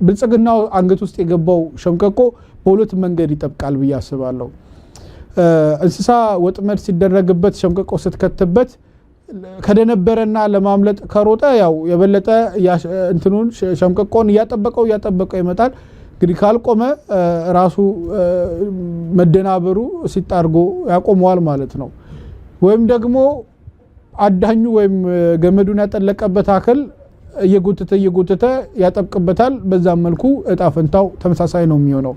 ብልጽግናው አንገት ውስጥ የገባው ሸምቀቆ በሁለት መንገድ ይጠብቃል ብዬ አስባለሁ እንስሳ ወጥመድ ሲደረግበት ሸምቀቆ ስትከተበት ከደነበረና ለማምለጥ ከሮጠ ያው የበለጠ እንትኑን ሸምቀቆን ያጠበቀው ይመጣል እንግዲህ ካልቆመ ራሱ መደናበሩ ሲጣርጎ ያቆመዋል ማለት ነው ወይም ደግሞ አዳኙ ወይም ገመዱን ያጠለቀበት አከል እየጎተተ ያጠብቅበታል በዛም መልኩ እጣፈንታው ተመሳሳይ ነው የሚሆነው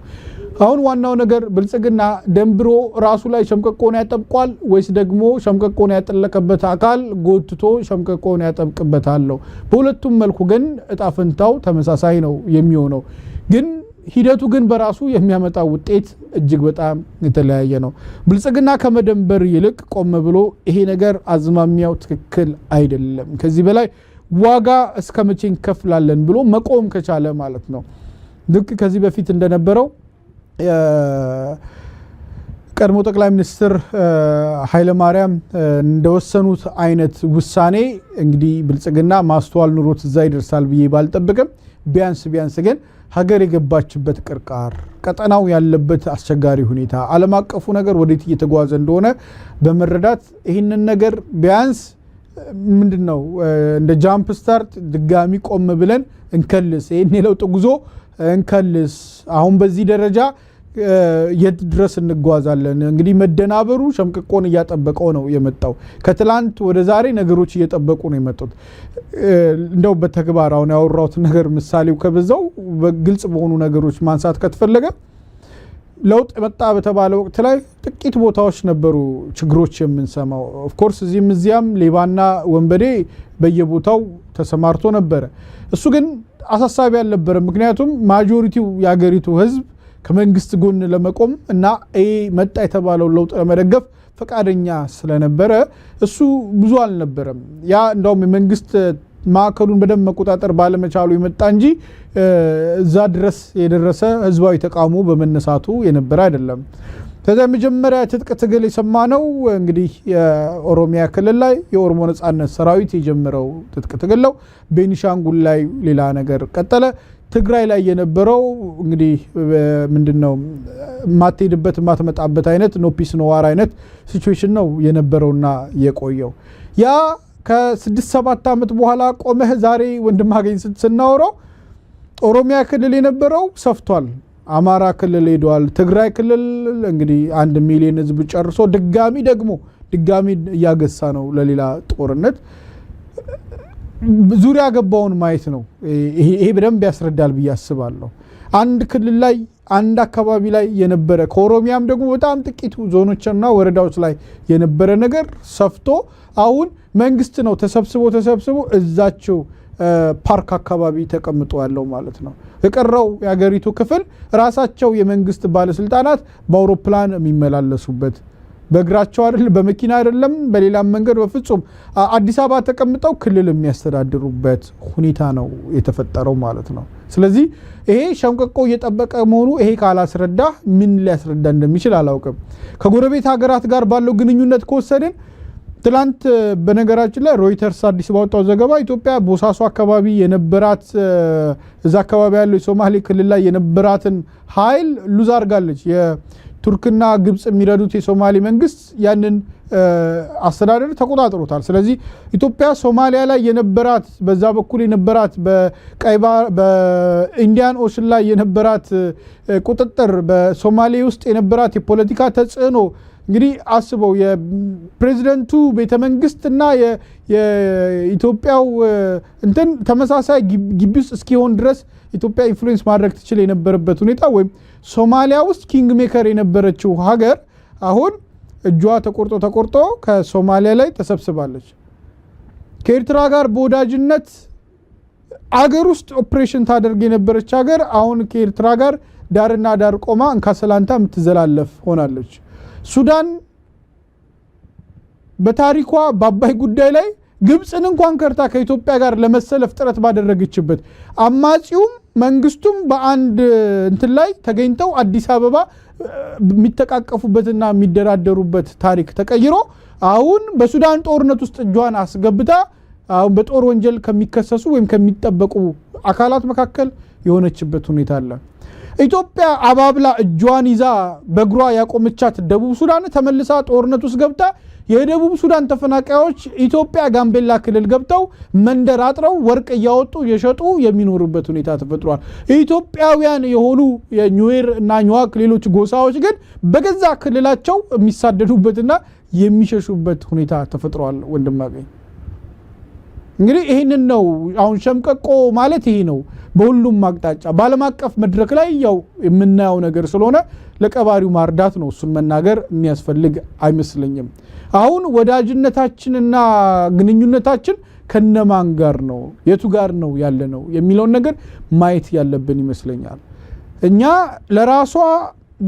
አሁን ዋናው ነገር ብልጽግና ደንብሮ ራሱ ላይ ሸምቀቆን ያጠብቋል ወይስ ደግሞ ሸምቀቆን ያጠለቀበት አካል ጎትቶ ሸምቀቆን ያጠብቅበታል በሁለቱም መልኩ ግን እጣፈንታው ተመሳሳይ ነው የሚሆነው ግን ሂደቱ ግን በራሱ የሚያመጣው ውጤት እጅግ በጣም የተለያየ ነው ብልጽግና ከመደንበር ይልቅ ቆም ብሎ ይሄ ነገር አዝማሚያው ትክክል አይደለም ከዚህ በላይ ዋጋ እስከመቼ እንከፍላለን ብሎ መቆም ከቻለ ማለት ነው ልክ ከዚህ በፊት እንደነበረው ቀድሞ ጠቅላይ ሚኒስትር ኃይለ ማርያም እንደወሰኑት አይነት ውሳኔ እንግዲህ ብልጽግና ማስተዋል ኑሮት እዛ ይደርሳል ብዬ ባልጠብቅም ቢያንስ ግን ሀገር የገባችበት ቅርቃር ቀጠናው ያለበት አስቸጋሪ ሁኔታ ዓለም አቀፉ ነገር ወዴት እየተጓዘ እንደሆነ በመረዳት ይህንን ነገር ቢያንስ ምንድነው እንደ ጃምፕ ስታርት ድጋሚ ቆም ብለን እንከልስ ይሄን ለውጥ ጉዞ እንከልስ አሁን በዚህ ደረጃ የት ድረስ እንጓዛለን እንግዲህ መደናበሩ ሸምቀቆን ያጠበቀው ነው የመጣው ከትላንት ወደ ዛሬ ነገሮች እየጠበቁ ነው የመጡት እንደው በተግባር አሁን ያወራሁት ነገር ምሳሌው ከበዛው በግልጽ በሆኑ ነገሮች ማንሳት ከተፈለገ ለውጥ መጣ በተባለ ወቅት ላይ ጥቂት ቦታዎች ነበሩ ችግሮች የምንሰማው ኦፍ ኮርስ እዚያም ሌባና ወንበዴ በየቦታው ተሰማርቶ ነበር እሱ ግን አሳሳቢ አልነበረም ምክንያቱም ማጆሪቲው ያገሪቱ ህዝብ ከመንግስት ጎን ለመቆም እና መጣ የተባለው ለውጥ ለመደገፍ ፈቃደኛ ስለነበረ እሱ ብዙ አልነበረም ያ እንደውም የመንግስት ማዕከሉን በደም መቆጣጠር ባለመቻሉ የመጣ እንጂ እዛ ድረስ የደረሰ ህዝባዊ ተቃውሞ በመነሳቱ የነበረ አይደለም ከዛ መጀመሪያ ትጥቅ ትግል የሰማነው እንግዲህ የኦሮሚያ ክልል ላይ የኦሮሞ ነጻነት ሰራዊት የጀመረው ትጥቅ ትግል ነው ቤኒሻንጉል ላይ ሌላ ነገር ቀጠለ ትግራይ ላይ የነበረው እንግዲህ ምንድነው ማትሄድበት ማትመጣበት አይነት ኖ ፒስ ኖ ዋር አይነት ሲቹዌሽን ነው የነበረውና የቆየው ያ ከ6-7 ዓመት በኋላ ቆመህ ዛሬ ወንድማገኝ ስናወራው ኦሮሚያ ክልል የነበረው ሰፍቷል አማራ ክልል ሄዷል ትግራይ ክልል እንግዲህ 1 ሚሊዮን ህዝብ ጨርሶ ድጋሚ ያገሳ ነው ለሌላ ጦርነት ዙሪያ ገባውን ማየት ነው ይሄ በደንብ ያስረዳል ብዬ አስባለሁ አንድ ክልል ላይ አንድ አካባቢ ላይ የነበረ ከኦሮሚያም ደግሞ በጣም ጥቂት ዞኖችና ወረዳዎች ላይ የነበረ ነገር ሰፍቶ አሁን መንግስት ነው ተሰብስቦ እዛቸው ፓርክ አካባቢ ተቀምጦ ያለው ማለት ነው የቀረው ያገሪቱ ክፍል ራሳቸው የመንግስት ባለስልጣናት በአውሮፕላን የሚመላለሱበት በእግራቸው አይደል በመኪና አይደለም በሌላ መንገድ በፍጹም አዲስ አበባ ተቀምጠው ክልል የሚያስተዳድሩበት ሁኔታ ነው የተፈጠረው ማለት ነው ስለዚህ ይሄ ሸምቀቆ እየጠበቀ መሆኑ ይሄ ካላስረዳ ምን ሊያስረዳ እንደሚችል አላውቅም ከጎረቤት ሀገራት ጋር ባለው ግንኙነት ከወሰደን ትላንት በነገራችን ላይ ሮይተርስ አዲስ ባወጣው ዘገባ ኢትዮጵያ ቦሳሶ አካባቢ የነበራት እዛ አካባቢ ያለው የሶማሌ ክልል ላይ የነበራትን ኃይል ሉዝ አርጋለች የቱርክና ግብጽ የሚረዱት የሶማሌ መንግስት ያንን አስተዳደር ተቆጣጥሮታል ስለዚህ ኢትዮጵያ ሶማሊያ ላይ የነበራት በዛ በኩል የነበራት በኢንዲያን ኦሽን ላይ የነበራት ቁጥጥር በሶማሌ ውስጥ የነበራት የፖለቲካ ተጽዕኖ እንግዲህ አስበው የፕሬዝዳንቱ ቤተመንግስትና የኢትዮጵያው እንትን ተመሳሳይ ግቢ ውስጥ እስኪሆን ድረስ ኢትዮጵያ ኢንፍሉዌንስ ማድረግ ትችል የነበረበት ሁኔታ ወይም ሶማሊያ ውስጥ ኪንግ ሜከር የነበረችው ሀገር አሁን እጇ ተቆርጦ ከሶማሊያ ላይ ተሰብስባለች ከኤርትራ ጋር በወዳጅነት አገር ውስጥ ኦፕሬሽን ታደርግ የነበረች ሀገር አሁን ከኤርትራ ጋር ዳርና ዳር ቆማ እንካሰላንታ የምትዘላለፍ ሆናለች ሱዳን በታሪኳ በአባይ ጉዳይ ላይ ግብጽን እንኳን ከርታ ከኢትዮጵያ ጋር ለመሰለፍ ጥረት ባደረገችበት አማጺውም መንግስቱም በአንድ እንትን ላይ ተገኝተው አዲስ አበባ የሚተቃቀፉበትና የሚደራደሩበት ታሪክ ተቀይሮ አሁን በሱዳን ጦርነት ውስጥ እጇን አስገብታ አሁን በጦር ወንጀል ከሚከሰሱ ወይም ከሚጠበቁ አካላት መካከል የሆነችበት ሁኔታ አለ። ኢትዮጵያ አባብላ እጇን ይዛ በእግሯ ያቆመቻት ደቡብ ሱዳን ተመልሳ ጦርነት ውስጥ ገብታ የደቡብ ሱዳን ተፈናቃዮች ኢትዮጵያ ጋምቤላ ክልል ገብተው መንደር አጥረው ወርቅ እያወጡ የሸጡ የሚኖሩበት ሁኔታ ተፈጥሯል። ኢትዮጵያውያን የሆኑ የኒዌር እና ኒዋክ ሌሎች ጎሳዎች ግን በገዛ ክልላቸው የሚሳደዱበትና የሚሸሹበት ሁኔታ ተፈጥሯል። ወንድማገኝ እንግዲህ ይሄንን ነው አሁን ሸምቀቆ ማለት ይሄ ነው። በሁሉም አቅጣጫ ባለም አቀፍ መድረክ ላይ ያው የምናየው ነገር ስለሆነ ለቀባሪው ማርዳት ነው። እሱን መናገር የሚያስፈልግ አይመስለኝም። አሁን ወዳጅነታችንና ግንኙነታችን ከነማን ጋር ነው የቱ ጋር ነው ያለ ነው የሚለውን ነገር ማየት ያለብን ይመስለኛል። እኛ ለራሷ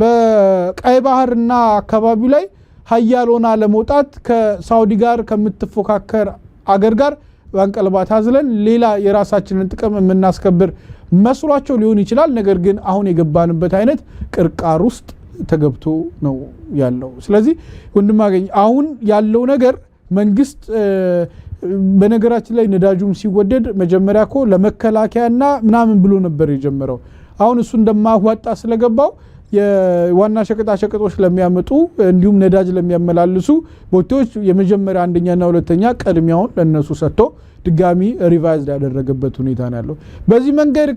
በቀይ ባህርና አካባቢው ላይ ሀያሎና ለመውጣት ከሳውዲ ጋር ከምትፎካከር አገር ጋር ባንቀልባት አዝለን ሌላ የራሳችንን ጥቅም የምናስከብር መስሏቸው ሊሆን ይችላል። ነገር ግን አሁን የገባንበት አይነት ቅርቃር ውስጥ ተገብቶ ነው ያለው። ስለዚህ ወንድማገኝ አሁን ያለው ነገር መንግስት በነገራችን ላይ ነዳጁም ሲወደድ መጀመሪያ እኮ ለመከላከያና ምናምን ብሎ ነበር የጀመረው። አሁን እሱ እንደማያዋጣ ስለገባው የዋና ሸቀጣ ሸቀጦች ለሚያመጡ እንዲሁም ነዳጅ ለሚያመላልሱ ቦቴዎች የመጀመሪያ አንደኛና ሁለተኛ ቅድሚያውን ለነሱ ሰጥቶ ድጋሚ ሪቫይዝ ያደረገበት ሁኔታ ነው ያለው። በዚህ መንገድ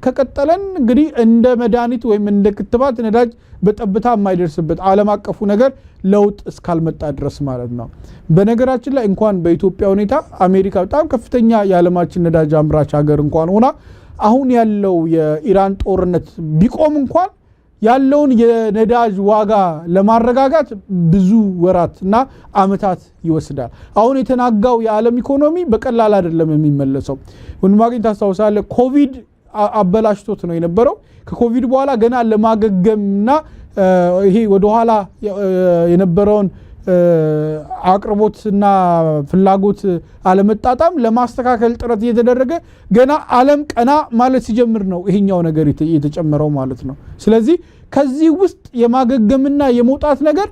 ከቀጠለን እንግዲህ እንደ መድኃኒት ወይም እንደ ክትባት ነዳጅ በጠብታ የማይደርስበት ዓለም አቀፉ ነገር ለውጥ እስካልመጣ ድረስ ማለት ነው። በነገራችን ላይ እንኳን በኢትዮጵያ ሁኔታ አሜሪካ በጣም ከፍተኛ የዓለማችን ነዳጅ አምራች ሀገር እንኳን ሆና አሁን ያለው የኢራን ጦርነት ቢቆም እንኳን ያለውን የነዳጅ ዋጋ ለማረጋጋት ብዙ ወራትና አመታት ይወስዳል። አሁን የተናጋው የዓለም ኢኮኖሚ በቀላል አይደለም የሚመለሰው። ወንድማገኝ ታስታውሳለህ ኮቪድ አበላሽቶት ነው የነበረው። ከኮቪድ በኋላ ገና ለማገገምና ይሄ ወደ ኋላ የነበረውን አቅርቦትና ፍላጎት አለመጣጣም ለማስተካከል ጥረት እየተደረገ ገና ዓለም ቀና ማለት ሲጀምር ነው ይሄኛው ነገር የተጨመረው ማለት ነው። ስለዚህ ከዚህ ውስጥ የማገገምና የመውጣት ነገር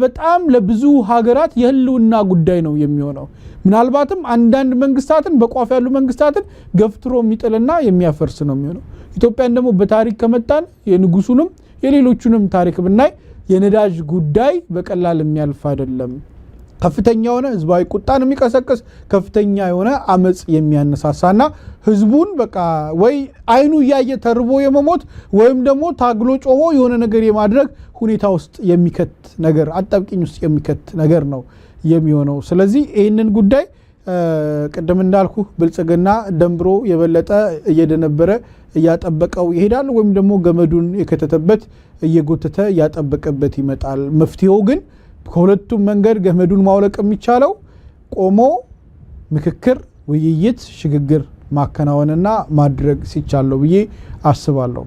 በጣም ለብዙ ሀገራት የህልውና ጉዳይ ነው የሚሆነው። ምናልባትም አንዳንድ መንግስታትን በቋፍ ያሉ መንግስታትን ገፍትሮ የሚጥልና የሚያፈርስ ነው የሚሆነው። ኢትዮጵያን ደግሞ በታሪክ ከመጣን የንጉሱንም የሌሎቹንም ታሪክ ብናይ የነዳጅ ጉዳይ በቀላል የሚያልፍ አይደለም። ከፍተኛ የሆነ ህዝባዊ ቁጣን የሚቀሰቅስ ከፍተኛ የሆነ አመጽ የሚያነሳሳና ህዝቡን በቃ ወይ አይኑ ያየ ተርቦ የመሞት ወይም ደግሞ ታግሎ ጮሆ የሆነ ነገር የማድረግ ሁኔታ ውስጥ የሚከት ነገር አጣብቂኝ ውስጥ የሚከት ነገር ነው የሚሆነው። ስለዚህ ይህንን ጉዳይ ቅድም እንዳልኩ ብልጽግና ደምብሮ የበለጠ እየደነበረ እያጠበቀው ይሄዳል ወይም ደግሞ ገመዱን የከተተበት እየጎተተ ያጠበቀበት ይመጣል። መፍትሄው ግን ከሁለቱም መንገድ ገመዱን ማውለቅ የሚቻለው ቆሞ ምክክር፣ ውይይት፣ ሽግግር ማከናወንና ማድረግ ሲቻለው ብዬ አስባለሁ።